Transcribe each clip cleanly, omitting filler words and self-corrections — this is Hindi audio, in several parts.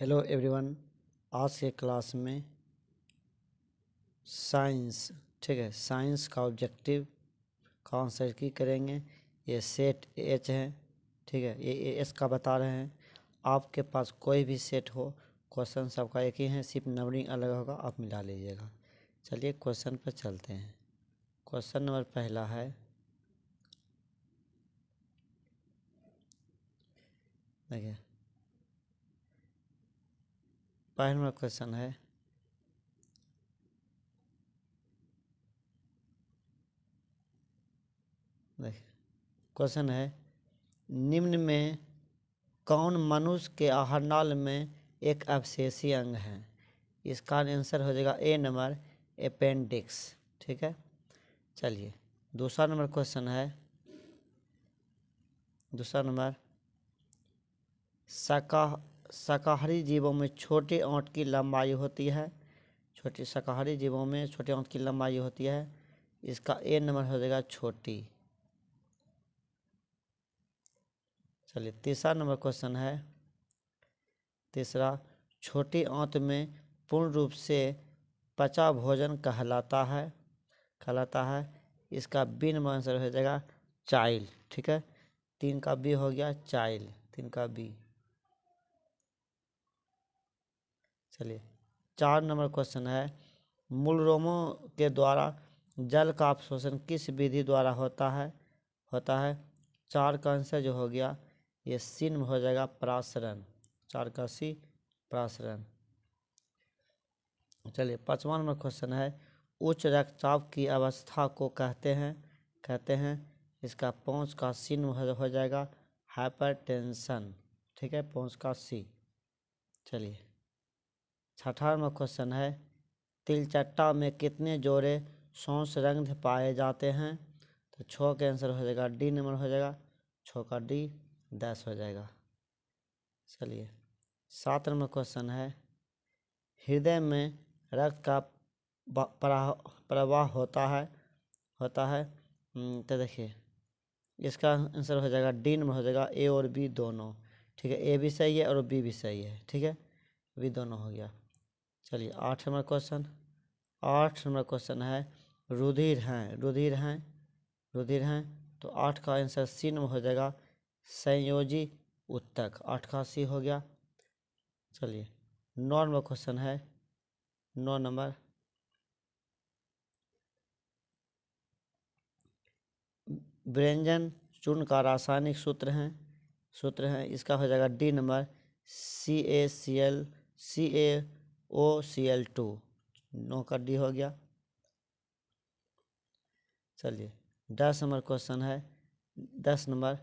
Hello everyone. आज के क्लास में साइंस, ठीक है, साइंस का ऑब्जेक्टिव कॉन्सेप्ट की करेंगे। ये सेट एच है, ठीक है, ये एस का बता रहे हैं। आपके पास कोई भी सेट हो, क्वेश्चन सबका एक ही है, सिर्फ नंबरिंग अलग होगा, आप मिला लीजिएगा। चलिए क्वेश्चन पर चलते हैं। क्वेश्चन नंबर पहला है, देखिए पहला नंबर क्वेश्चन है, देखिए क्वेश्चन है, निम्न में कौन मनुष्य के आहारनाल में एक अवशेषी अंग है? इसका आंसर हो जाएगा ए नंबर, अपेंडिक्स। ठीक है, चलिए दूसरा नंबर क्वेश्चन है, दूसरा नंबर, शाकाहारी जीवों में छोटे आंत की लंबाई होती है। छोटी शाकाहारी जीवों में छोटे आंत की लंबाई होती है। इसका ए नंबर हो जाएगा छोटी। चलिए तीसरा नंबर क्वेश्चन है, तीसरा, छोटी आंत में पूर्ण रूप से पचा भोजन कहलाता है। इसका बी नंबर आंसर हो जाएगा चाइल्ड। ठीक है, 3 का बी हो गया चाइल्ड, 3 का बी। चलिए 4 नंबर क्वेश्चन है, मूलरोमों के द्वारा जल का अवशोषण किस विधि द्वारा होता है? 4 का आंसर जो हो गया ये सी में हो जाएगा परासरण। 4 का सी, परासरण। चलिए 5वां नंबर क्वेश्चन है, उच्च रक्तचाप की अवस्था को कहते हैं। इसका 5 का सी हो जाएगा हाइपरटेंशन। ठीक है, 5 का सी। चलिए 6वां नंबर क्वेश्चन है, तिलचट्टा में कितने जोड़े श्वास रंध्र पाए जाते हैं? तो 6 का आंसर हो जाएगा डी नंबर हो जाएगा, 6 का डी, 10 हो जाएगा। चलिए 7 नंबर क्वेश्चन है, हृदय में रक्त का प्रवाह होता है। तो देखिए इसका आंसर हो जाएगा डी नंबर हो जाएगा, ए और बी दोनों। ठीक है, ए भी सही है और बी भी सही है। ठीक है, बी दोनों हो गया। चलिए 8 नंबर क्वेश्चन है, रुधिर हैं। तो 8 का आंसर सी नंबर हो जाएगा संयोजी उत्तक। 8 का सी हो गया। चलिए 9 नंबर क्वेश्चन है, 9 नंबर, व्यंजन चूर्ण का रासायनिक सूत्र है। इसका हो जाएगा डी नंबर, CaCl2। 9 का डी हो गया। चलिए 10 नंबर क्वेश्चन है, 10 नंबर,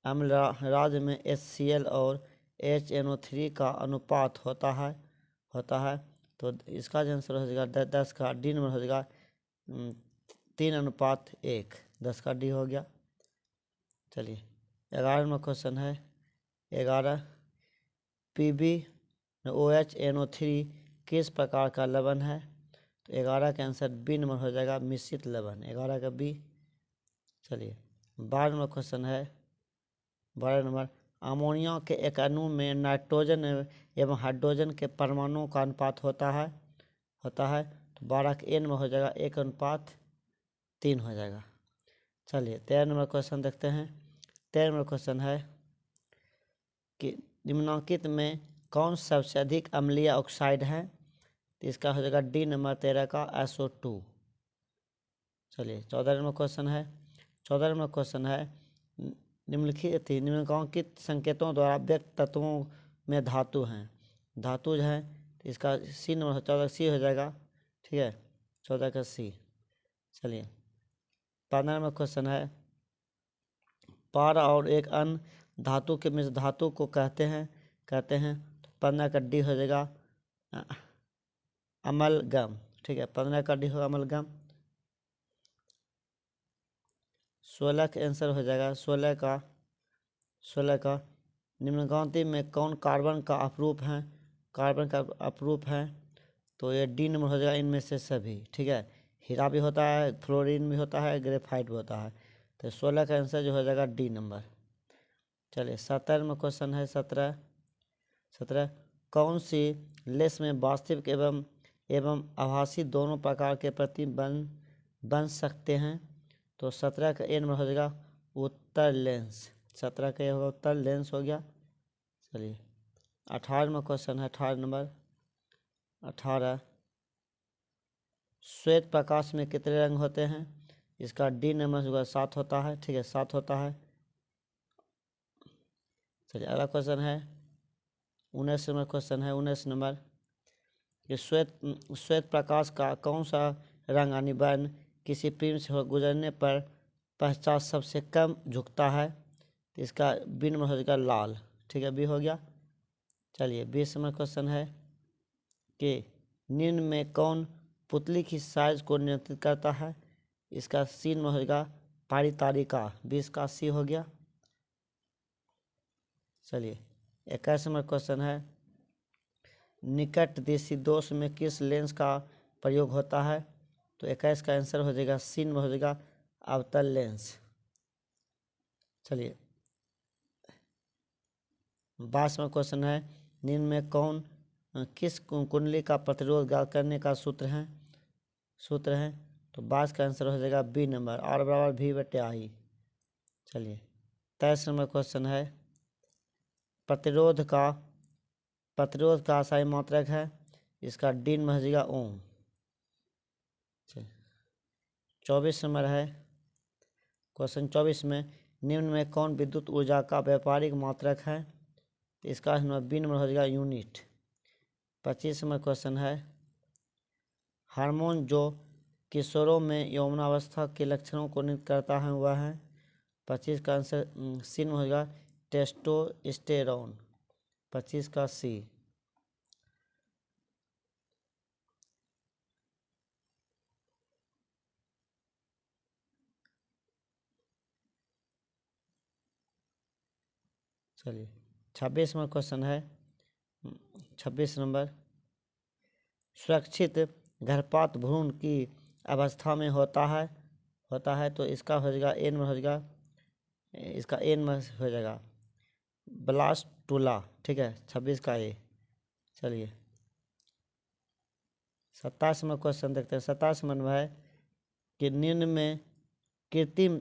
अम्लराज में HCl और HNO3 का अनुपात होता है। तो इसका जो आंसर हो जाएगा 10 का डी नंबर हो जाएगा 3:1। 10 का डी हो गया। चलिए 11 नंबर क्वेश्चन है, 11, PbOH किस प्रकार का लवण है? तो 11 का आंसर बी नंबर हो जाएगा मिश्रित लवण, 11 का बी। चलिए 12 नंबर क्वेश्चन है, 12 नंबर, अमोनिया के एक अणु में नाइट्रोजन एवं हाइड्रोजन के परमाणुओं का अनुपात होता है। तो 12 के ए नंबर हो जाएगा 1:3 हो जाएगा। चलिए 13 नंबर क्वेश्चन देखते हैं। 13 नंबर क्वेश्चन है कि निम्नलिखित में कौन सबसे अधिक अम्लीय ऑक्साइड है? तो इसका हो जाएगा डी नंबर 13 का SO2। चलिए 14 नंबर क्वेश्चन है, 14 नंबर क्वेश्चन है, निम्नलिखित संकेतों द्वारा व्यक्त तत्वों में धातु हैं। धातु जो है तो इसका सी नंबर 14 सी हो जाएगा। ठीक है, 14 का सी। चलिए 15 नंबर क्वेश्चन है, पारा और एक अन्य धातु के मिश्र धातु को कहते हैं। तो 15 का डी हो जाएगा अमलगम। ठीक है, 15 का डी होगा अमलगम। 16 का आंसर हो जाएगा 16 का निम्नलिखित में कौन कार्बन का अपरूप है? तो ये डी नंबर हो जाएगा इनमें से सभी। ठीक है, हीरा भी होता है, फ्लोरीन भी होता है, ग्रेफाइट भी होता है। तो 16 का आंसर जो हो जाएगा डी नंबर। चलिए 17 में क्वेश्चन है, 17, कौन सी लेंस में वास्तविक एवं आभासी दोनों प्रकार के बन सकते हैं? तो 17 का ए नंबर हो जाएगा उत्तर लेंस। 17 का ये होगा उत्तर लेंस हो गया। चलिए 18वां क्वेश्चन है, 18 नंबर 18, श्वेत प्रकाश में कितने रंग होते हैं? इसका डी नंबर होगा 7 होता है। ठीक है, 7 होता है। चलिए अगला क्वेश्चन है 19 नंबर क्वेश्चन है, 19 नंबर कि श्वेत प्रकाश का कौन सा रंग यानी वर्ण किसी प्रिज्म से गुजरने पर पश्चात सबसे कम झुकता है? तो इसका बी नंबर हो जाएगा लाल। ठीक है, बी हो गया। चलिए 20 नंबर क्वेश्चन है कि निम्न में कौन पुतली की साइज को नियंत्रित करता है? इसका सी नंबर हो जाएगा पारितारिका। 20 का सी हो गया। चलिए 21 नंबर क्वेश्चन है निकट देशी दोष में किस लेंस का प्रयोग होता है? तो 21 का आंसर हो जाएगा सी नंबर हो जाएगा अवतल लेंस। चलिए 22वां क्वेश्चन है निम्न में कौन किस कुंडली का प्रतिरोध करने का सूत्र है? तो 22 का आंसर हो जाएगा बी नंबर, R बराबर V बटे I। चलिए 23 नंबर क्वेश्चन है प्रतिरोध का असाई मात्रक है? इसका डी नंबर हो जाएगा ओम। 24 नंबर है क्वेश्चन 24 में निम्न में कौन विद्युत ऊर्जा का व्यापारिक मात्रक है? तो इसका बी नंबर हो जाएगा यूनिट। 25 नंबर क्वेश्चन है हार्मोन जो किशोरों में यौवनावस्था के लक्षणों को नियंत्रित करता है वह है? 25 का आंसर सी नंबर हो जाएगा टेस्टोस्टेरोन। 25 का सी। चलिए 26 नंबर क्वेश्चन है 26 नंबर सुरक्षित गर्भपात भ्रूण की अवस्था में होता है तो इसका हो जाएगा ए नंबर हो जाएगा, इसका ए नंबर हो जाएगा ब्लास्टुला। ठीक है, 26 का ए। चलिए 27 नंबर क्वेश्चन देखते हैं। 27 नंबर में है कि निम्न में कृत्रिम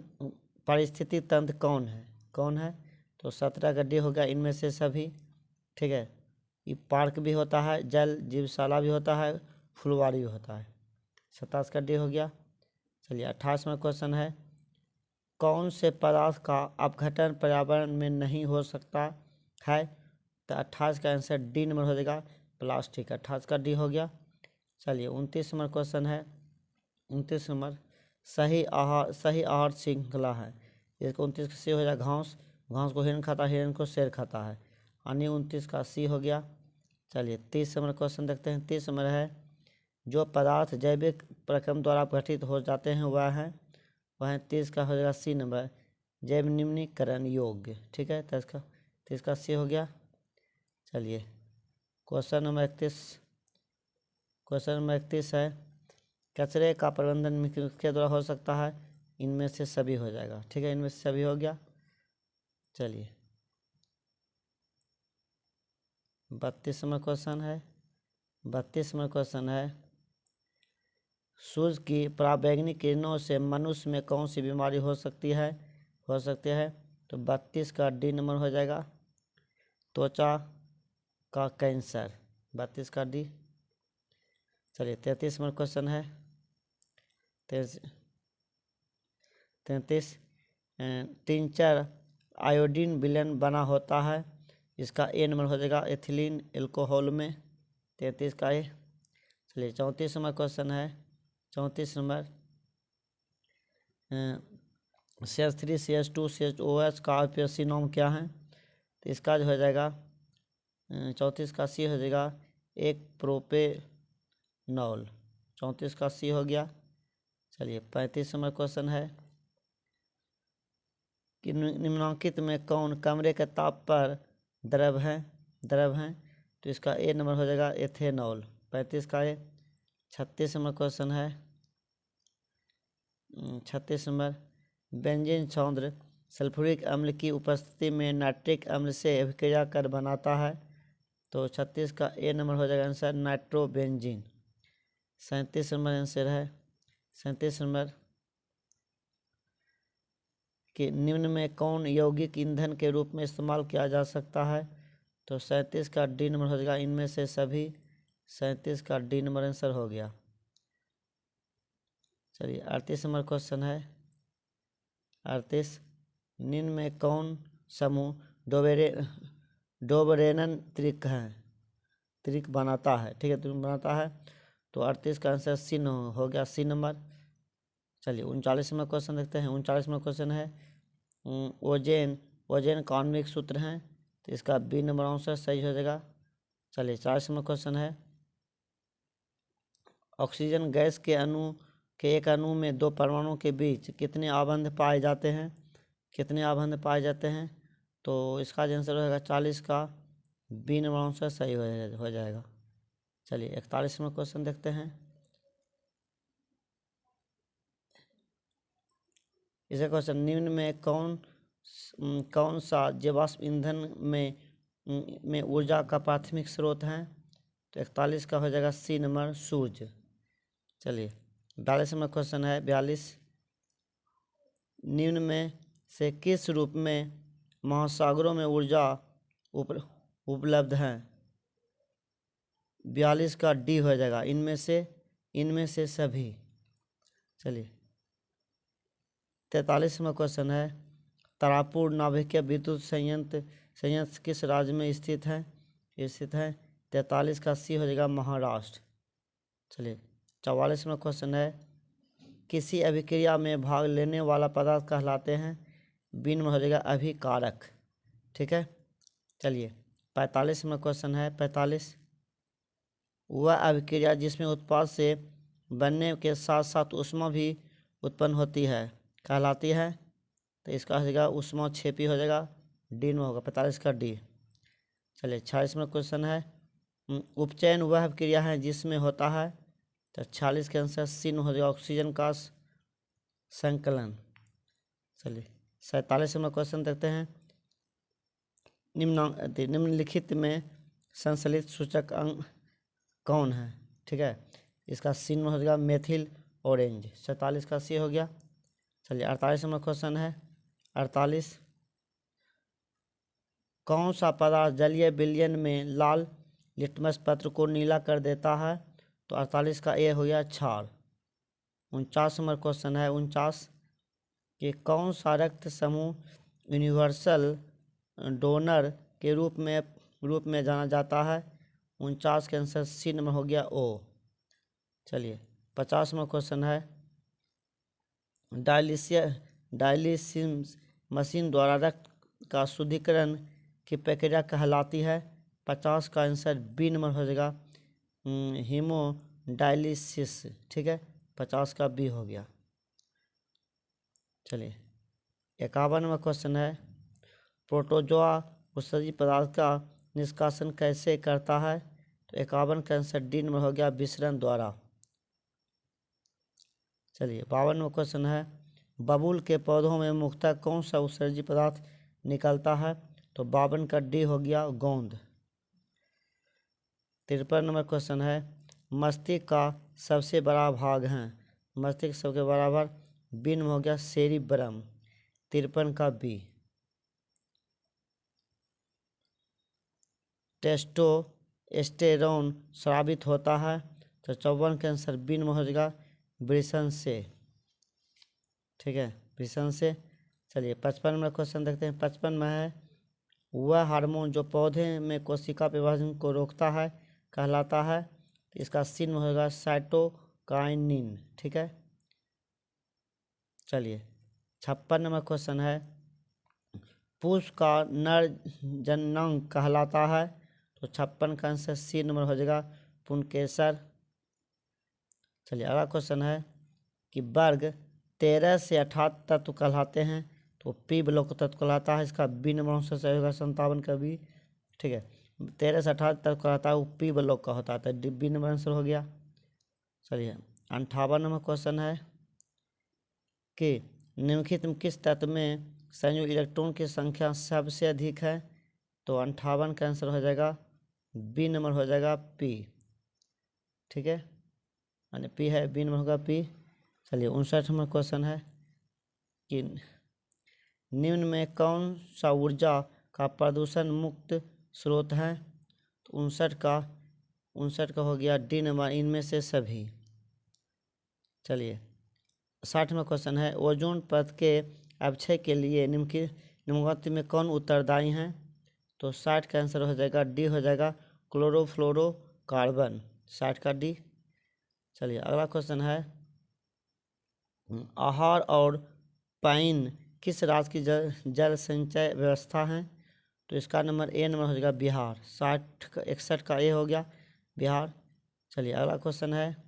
पारिस्थितिक तंत्र कौन है? तो 17 का डी हो गया इनमें से सभी। ठीक है, ये पार्क भी होता है, जल जीवशाला भी होता है, फुलवारी भी होता है। 27 का डी हो गया। चलिए 28वां क्वेश्चन है कौन से पदार्थ का अपघटन पर्यावरण में नहीं हो सकता है? तो 28 का आंसर डी नंबर हो जाएगा प्लास्टिक। 28 का डी हो गया। चलिए 29 नंबर क्वेश्चन है 29 नंबर सही आहार श्रृंखला है। इसको 29 का सी हो जाएगा घास को हिरण खाता है, हिरण को शेर खाता है, यानी 29 का सी हो गया। चलिए 30 नंबर क्वेश्चन देखते हैं। 30 नंबर है जो पदार्थ जैविक प्रक्रम द्वारा गठित हो जाते हैं वह 30 का हो जाएगा सी नंबर जैव निम्नीकरण योग्य। ठीक है, तो इसका सी हो गया। चलिए क्वेश्चन नंबर 31 है कचरे का प्रबंधन किसके द्वारा हो सकता है? इनमें से सभी हो जाएगा। ठीक है, इनमें से सभी हो गया। चलिए 32 नंबर क्वेश्चन है 32 नंबर क्वेश्चन है सूर्य की पराबैंगनी किरणों से मनुष्य में कौन सी बीमारी हो सकती है? तो 32 का डी नंबर हो जाएगा त्वचा का कैंसर। 32 का डी। चलिए 33 नंबर क्वेश्चन है 33 टिंचर आयोडीन विलयन बना होता है। इसका ए नंबर हो जाएगा एथिलीन एल्कोहल में। 33 का ए। चलिए 34 नंबर क्वेश्चन है 34 नंबर CH3 CH2 CHOH का आईपीएससी नाम क्या है? तो इसका जो हो जाएगा 34 का सी हो जाएगा एक प्रोपेनॉल। 34 का सी हो गया। चलिए 35 नंबर क्वेश्चन है कि निम्नलिखित में कौन कमरे के ताप पर द्रव है? तो इसका ए नंबर हो जाएगा एथेनॉल। 35 का ए। 36 नंबर क्वेश्चन है 36 नंबर बेंजीन सौंद्र सल्फ्यूरिक अम्ल की उपस्थिति में नाइट्रिक अम्ल से अभिक्रिया कर बनाता है। तो 36 का ए नंबर हो जाएगा आंसर नाइट्रोबेंजीन। 37 नंबर आंसर है। 37 नंबर कि निम्न में कौन यौगिक ईंधन के रूप में इस्तेमाल किया जा सकता है? तो 37 का डी नंबर हो जाएगा इनमें से सभी। 37 का डी नंबर आंसर हो गया। चलिए 38 नंबर क्वेश्चन है। 38 निम्न में कौन समूह डोबरेनन त्रिक है, त्रिक बनाता है? ठीक है, त्रिक बनाता है। तो 38 का आंसर सी हो गया, सी नंबर। चलिए 39 नंबर क्वेश्चन देखते हैं। 39 नंबर क्वेश्चन है ओजेन ओजेन कौनविक सूत्र हैं, तो इसका बी नंबर आंसर सही हो जाएगा। चलिए 40 नंबर क्वेश्चन है ऑक्सीजन गैस के एक अणु में दो परमाणुओं के बीच कितने आबंध पाए जाते हैं? कितने आबंध पाए जाते हैं? तो इसका जो आंसर होगा 40 का बी नंबर आंसर सही हो जाएगा। चलिए 41 नंबर क्वेश्चन देखते हैं। इसे क्वेश्चन निम्न में कौन सा जीवाश्म ईंधन में ऊर्जा का प्राथमिक स्रोत है? तो 41 का हो जाएगा सी नंबर सूर्य। चलिए 42 नंबर क्वेश्चन है। 42 निम्न में से किस रूप में महासागरों में ऊर्जा उपलब्ध है? 42 का डी हो जाएगा इनमें से सभी। चलिए 43 नंबर क्वेश्चन है तारापुर नाभिकीय विद्युत संयंत्र किस राज्य में स्थित है? 43 का सी हो जाएगा महाराष्ट्र। चलिए 44 नंबर क्वेश्चन है किसी अभिक्रिया में भाग लेने वाला पदार्थ कहलाते हैं? बी नंबर हो जाएगा अभिकारक। ठीक है। चलिए 45 नंबर क्वेश्चन है। 45 वह अभिक्रिया जिसमें उत्पाद से बनने के साथ साथ ऊष्मा भी उत्पन्न होती है कहलाती है? तो इसका हो जाएगा ऊष्माक्षेपी हो जाएगा, डी में होगा 45 का डी। चलिए 46 में क्वेश्चन है उपचयन वह क्रिया है जिसमें होता है? तो 46 के आंसर सी हो जाएगा ऑक्सीजन का संकलन। चलिए 47 में क्वेश्चन देखते हैं निम्नलिखित में संश्लेषित सूचक अंग कौन है? ठीक है, इसका सी में हो जाएगा मेथिल ऑरेंज। 47 का सी हो गया। चलिए 48 नंबर क्वेश्चन है। 48 कौन सा पदार्थ जलीय विलयन में लाल लिटमस पत्र को नीला कर देता है? तो 48 का ए हो गया क्षार। 49 नंबर क्वेश्चन है। 49 कि कौन सा रक्त समूह यूनिवर्सल डोनर के रूप में जाना जाता है? 49 के आंसर सी नंबर हो गया ओ। चलिए 50 नंबर क्वेश्चन है डायलिसिस मशीन द्वारा रक्त का शुद्धिकरण की प्रक्रिया कहलाती है? 50 का आंसर बी नंबर हो जाएगा हीमोडायलिसिस। ठीक है, 50 का बी हो गया। चलिए 51 नंबर क्वेश्चन है प्रोटोजोआ उत्सर्जित पदार्थ का निष्कासन कैसे करता है? तो 51 का आंसर डी नंबर हो गया विसरण द्वारा। चलिए 52 नंबर क्वेश्चन है बबूल के पौधों में मुख्यतः कौन सा उत्सर्जित पदार्थ निकलता है? तो 52 का डी हो गया गोंद। 53 नंबर क्वेश्चन है मस्तिष्क का सबसे बड़ा भाग है? मस्तिष्क सबसे बड़ा भाग बी नंबर हो गया सेरिब्रम। 53 का बी। टेस्टोस्टेरोन स्रावित होता है? तो 54 के आंसर बी नंबर हो जाएगा वृषण से। ठीक है, वृषण से। चलिए 55 नंबर क्वेश्चन देखते हैं। 55 में है वह हार्मोन जो पौधे में कोशिका विभाजन को रोकता है कहलाता है? तो इसका सी नंबर होगा साइटोकाइनिन। ठीक है। चलिए 56 नंबर क्वेश्चन है पुष्प का नर जननांग कहलाता है? तो 56 का आंसर सी नंबर हो जाएगा पुंकेसर। चलिए अगला क्वेश्चन है कि वर्ग 13 से 18 तत्व कहलाते हैं? तो पी ब्लॉक तत्व कहलाता है। इसका बी नंबर आंसर सही होगा 57 का बी। ठीक है, 13 से 18 तत्व कहलाता है वो पी ब्लॉक का होता है, तो बी नंबर आंसर हो गया। चलिए 58 नंबर क्वेश्चन है कि निम्नलिखित में किस तत्व में संयुक्त इलेक्ट्रॉन की संख्या सबसे अधिक है? तो 58 का आंसर हो जाएगा बी नंबर हो जाएगा पी, ठीक है, यानी पी है, बी नंबर होगा पी। चलिए 59 नंबर क्वेश्चन है कि निम्न में कौन सा ऊर्जा का प्रदूषण मुक्त स्रोत है। तो 59 का हो गया डी नंबर, इनमें से सभी। चलिए 60 में क्वेश्चन है ओजोन परत के अवक्षय के लिए निम्नलिखित में कौन उत्तरदायी हैं। तो 60 का आंसर हो जाएगा डी, हो जाएगा क्लोरोफ्लोरोकार्बन, 60 का डी। चलिए अगला क्वेश्चन है आहार और पाइन किस राज्य की जल संचय व्यवस्था है। तो इसका नंबर ए नंबर हो जाएगा बिहार, 61 का ए हो गया बिहार। चलिए अगला क्वेश्चन है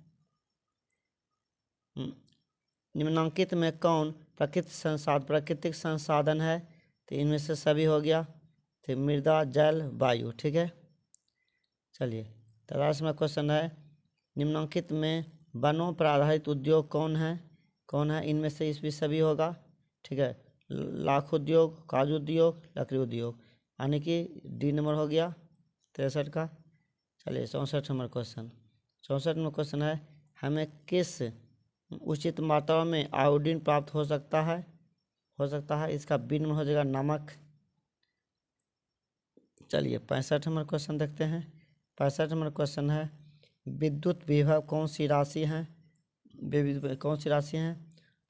निम्नलिखित में कौन प्राकृतिक संसाधन है। तो इनमें से सभी हो गया, तो मृदा जल वायु, ठीक है। चलिए 83 में क्वेश्चन है निम्नलिखित में वनों पर आधारित उद्योग कौन है, इनमें से इस भी सभी होगा, ठीक है। लाख उद्योग, काजू उद्योग, लकड़ी उद्योग, यानी कि डी नंबर हो गया 63 का। चलिए 64 नंबर क्वेश्चन, 64 नंबर क्वेश्चन है हमें किस उचित मात्रा में आयोडीन प्राप्त हो सकता है, इसका बी नंबर हो जाएगा नमक। चलिए 65 नंबर क्वेश्चन देखते हैं। 65 नंबर क्वेश्चन है विद्युत विभव कौन सी राशि है।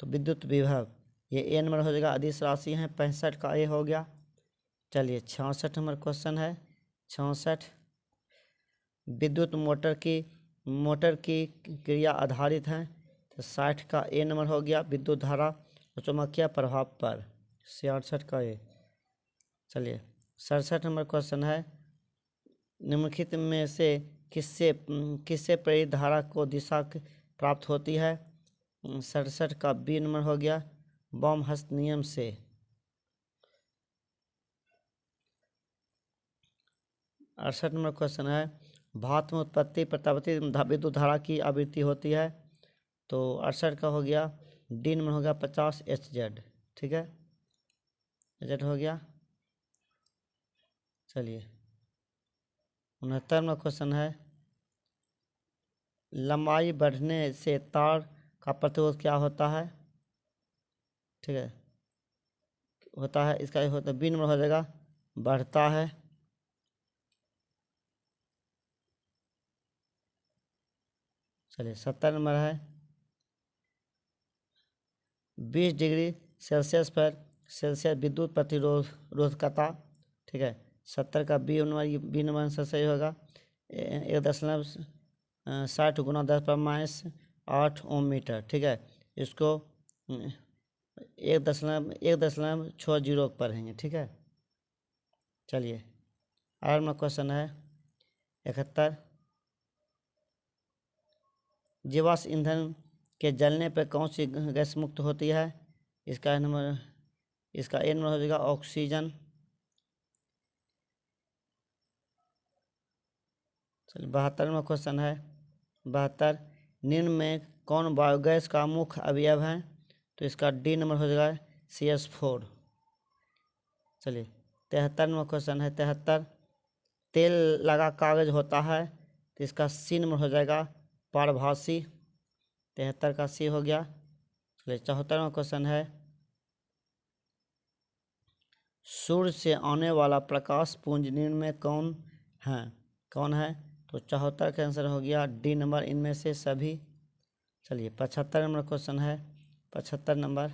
तो विद्युत विभव ये ए नंबर हो जाएगा अदिश राशि है, 65 का ए हो गया। चलिए 66 नंबर क्वेश्चन है 66 विद्युत मोटर की क्रिया आधारित है। तो 60 का ए नंबर हो गया विद्युत धारा और चुंबकीय प्रभाव पर, 66 का ए। चलिए 67 नंबर क्वेश्चन है निम्नलिखित में से किससे प्रेरित धारा को दिशा प्राप्त होती है। 67 का बी नंबर हो गया बॉम्ब-हस्त नियम से। 68 नंबर क्वेश्चन है भारत में उत्पत्ति प्रत्यावर्ती विद्युत धारा की आवृत्ति होती है। तो 68 का हो गया डी नंबर हो गया 50 HZ, ठीक है, Z हो गया। चलिए 69 नंबर क्वेश्चन है लंबाई बढ़ने से तार का प्रतिरोध क्या होता है, ठीक है, होता है, इसका होता है बी नंबर हो जाएगा बढ़ता है। चलिए 70 नंबर है 20 डिग्री सेल्सियस पर विद्युत प्रतिरोधकता, ठीक है, 70 का बी नंबर आंसर सही होगा 1.60 गुना 10⁻8 ओम मीटर, ठीक है। इसको 1.60 पढ़ेंगे, ठीक है। चलिए अगला क्वेश्चन है 71 जीवाश्म ईंधन के जलने पर कौन सी गैस मुक्त होती है। इसका ए नंबर हो जाएगा ऑक्सीजन। चलिए 72 में क्वेश्चन है 72 निम्न में कौन बायोगैस का मुख्य अवयव है। तो इसका डी नंबर हो जाएगा CS4। चलिए 73 में क्वेश्चन है 73 तेल लगा कागज होता है। तो इसका सी नंबर हो जाएगा पारभासी, 73 का सी हो गया। चलिए 74 में क्वेश्चन है सूर्य से आने वाला प्रकाश पुंज निम्न में कौन है। तो 74 का आंसर हो गया डी नंबर, इनमें से सभी। चलिए 75 नंबर क्वेश्चन है 75 नंबर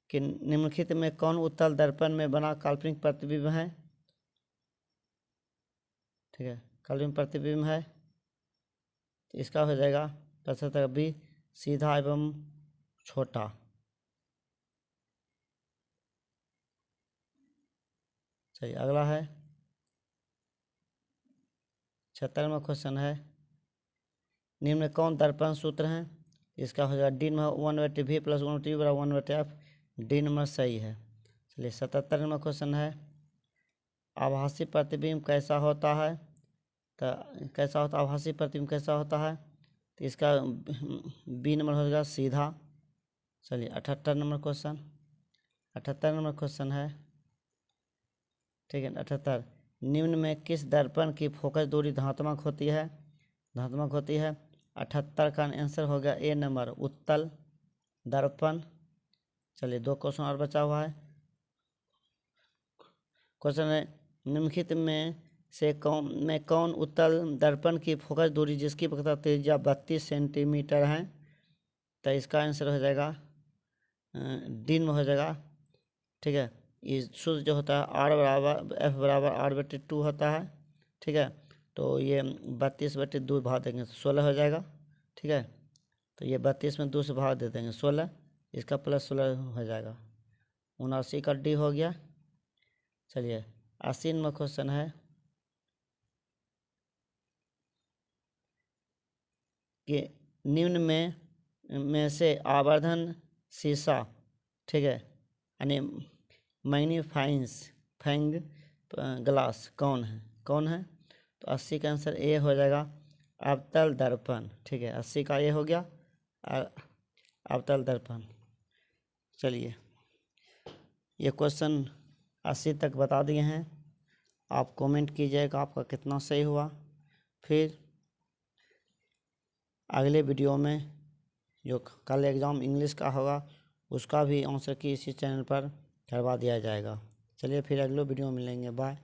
कि निम्नलिखित में कौन उत्तल दर्पण में बना काल्पनिक प्रतिबिंब है, ठीक है, काल्पनिक प्रतिबिंब है। तो इसका हो जाएगा 75 बी सीधा एवं छोटा। चलिए अगला है 76वां क्वेश्चन है निम्न में कौन दर्पण सूत्र है। इसका हो जाएगा D number 1/v + 1/v = 1/f, D number सही है। चलिए 77वां क्वेश्चन है आभासी प्रतिबिंब कैसा होता है। तो आभासी प्रतिबिंब कैसा होता है। तो इसका बी नंबर हो जाएगा सीधा। चलिए 78 नंबर क्वेश्चन 78 नंबर क्वेश्चन है, ठीक है 78 निम्न में किस दर्पण की फोकस दूरी धनात्मक होती है? 78 का आंसर हो गया ए नंबर, उत्तल दर्पण। चलिए 2 क्वेश्चन और बचा हुआ है। क्वेश्चन है निम्नलिखित में से कौन उत्तल दर्पण की फोकस दूरी जिसकी प्रकाश त्रिज्या 32 सेंटीमीटर है? तो इसका आंसर हो जाएगा डी में हो जाएगा। ठीक है, ये सूत्र जो होता है आर बराबर एफ बराबर R/2 होता है। ठीक है, तो ये 32/2 भाग देंगे तो 16 हो जाएगा। ठीक है, तो ये 32 में 2 से भाग दे देंगे 16, इसका +16 हो जाएगा, 79 का डी हो गया। चलिए 80वां क्वेश्चन है कि निम्न में से आवर्धन शीशा, ठीक है, यानी मैग्नीफाइंग ग्लास कौन है? तो 80 का आंसर ए हो जाएगा, अवतल दर्पण। ठीक है, 80 का ए हो गया अवतल दर्पण। चलिए ये क्वेश्चन 80 तक बता दिए हैं। आप कमेंट कीजिएगा आपका कितना सही हुआ। फिर अगले वीडियो में जो कल एग्ज़ाम इंग्लिश का होगा उसका भी आंसर की इसी चैनल पर करवा दिया जाएगा। चलिए फिर अगले वीडियो में मिलेंगे, बाय।